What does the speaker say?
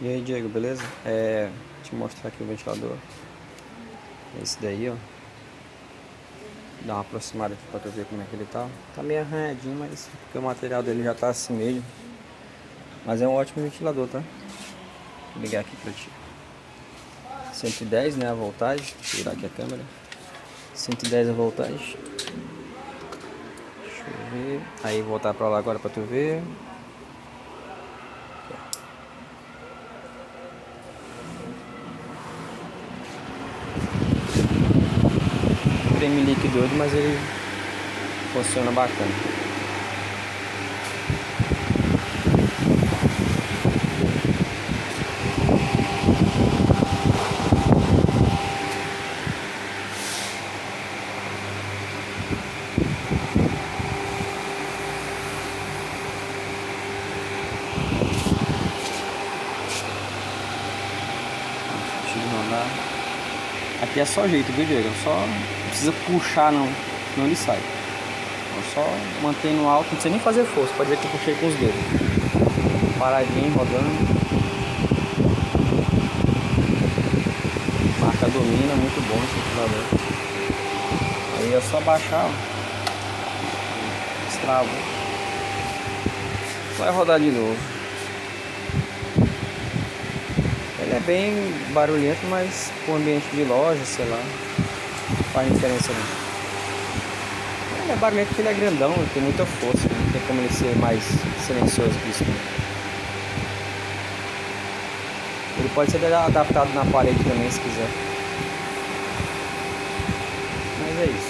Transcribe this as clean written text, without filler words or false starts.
E aí, Diego, beleza? Deixa eu mostrar aqui o ventilador. Esse daí, ó. Dá uma aproximada aqui pra tu ver como é que ele tá. Tá meio arranhadinho, mas porque o material dele já tá assim mesmo. Mas é um ótimo ventilador, tá? Vou ligar aqui pra ti. 110, né, a voltagem. Tirar aqui a câmera. 110 a voltagem. Deixa eu ver. Aí voltar pra lá agora pra tu ver. Creme líquido, mas ele funciona bacana. Deixa eu rodar. Aqui é só jeito, viu, Diego? Só não precisa puxar, não, senão ele sai. Então, só manter no alto, não precisa nem fazer força. Pode ver que eu puxei com os dedos. Paradinho, rodando. Marca domina, muito bom esse ventilador. Aí é só baixar, ó. Destravou. Vai rodar de novo. Ele é bem barulhento, mas com ambiente de loja, sei lá, não faz diferença não. Ele é barulhento porque ele é grandão, ele tem muita força, não tem como ele ser mais silencioso que isso. Ele pode ser adaptado na parede também se quiser. Mas é isso.